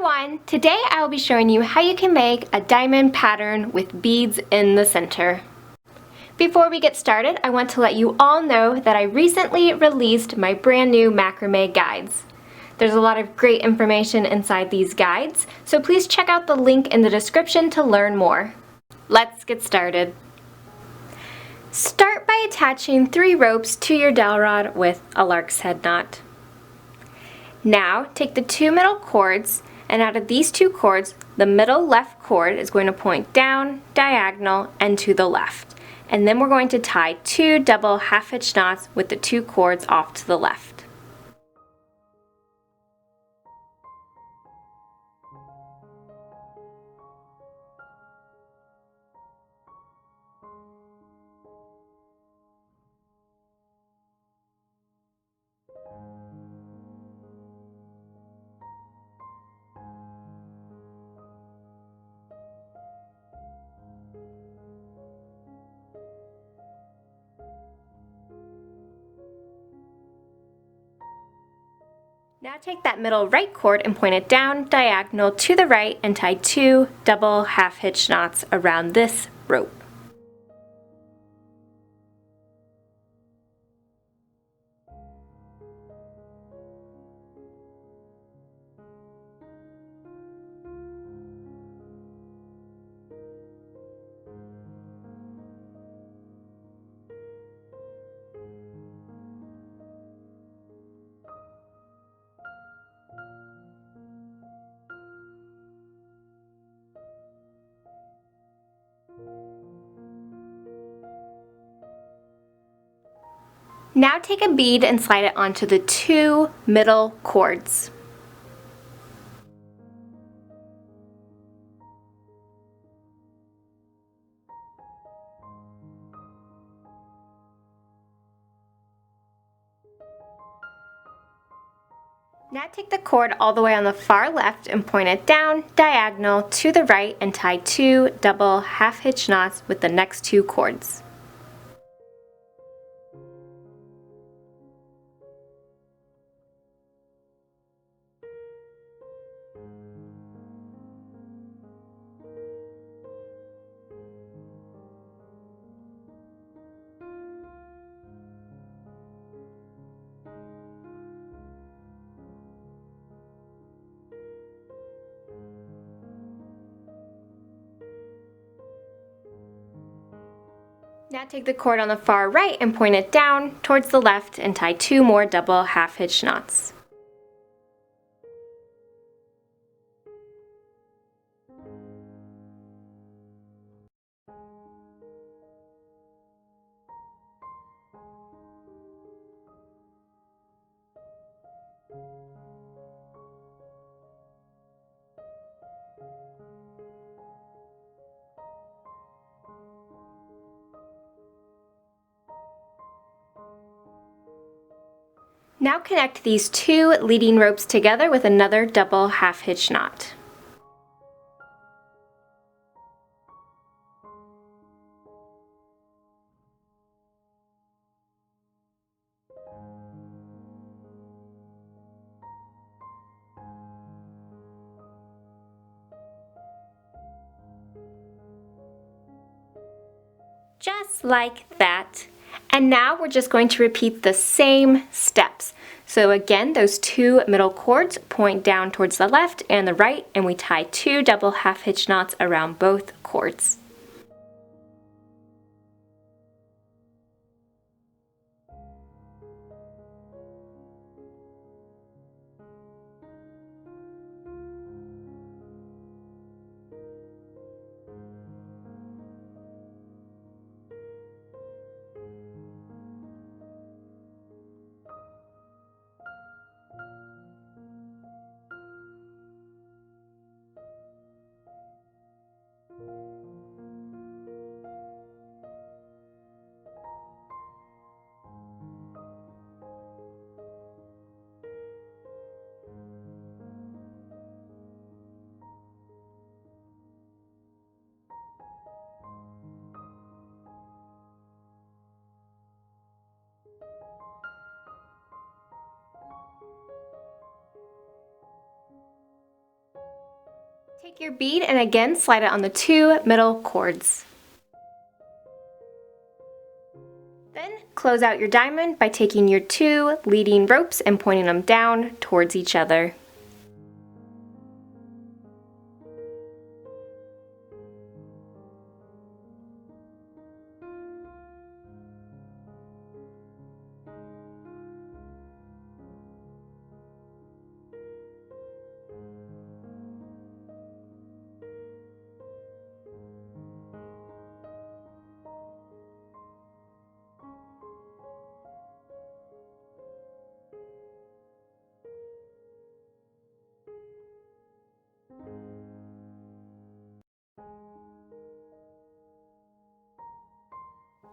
everyone! Today I will be showing you how you can make a diamond pattern with beads in the center. Before we get started, I want to let you all know that I recently released my brand new macrame guides. There's a lot of great information inside these guides, so please check out the link in the description to learn more. Let's get started. Start by attaching 3 ropes to your dowel rod with a lark's head knot. Now take the 2 middle cords, and out of these 2 cords, the middle left cord is going to point down, diagonal, and to the left. And then we're going to tie 2 double half hitch knots with the 2 cords off to the left. Now take that middle right cord and point it down, diagonal to the right, and tie 2 double half hitch knots around this rope. Now take a bead and slide it onto the 2 middle cords. Now take the cord all the way on the far left and point it down, diagonal to the right, and tie 2 double half hitch knots with the next 2 cords. Now take the cord on the far right and point it down towards the left and tie 2 more double half hitch knots. Now connect these 2 leading ropes together with another double half hitch knot. Just like that. And now we're just going to repeat the same steps. So again, those 2 middle cords point down towards the left and the right, and we tie 2 double half hitch knots around both cords. Take your bead and again slide it on the 2 middle cords. Then close out your diamond by taking your 2 leading ropes and pointing them down towards each other.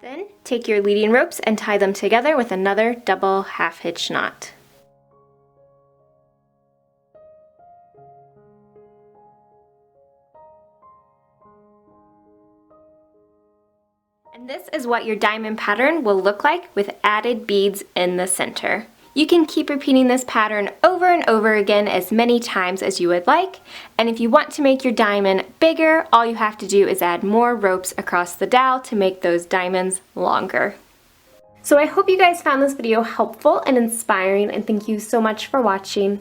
Then take your leading ropes and tie them together with another double half hitch knot. And this is what your diamond pattern will look like with added beads in the center. You can keep repeating this pattern over and over again as many times as you would like, and if you want to make your diamond bigger, all you have to do is add more ropes across the dowel to make those diamonds longer. So I hope you guys found this video helpful and inspiring, and thank you so much for watching.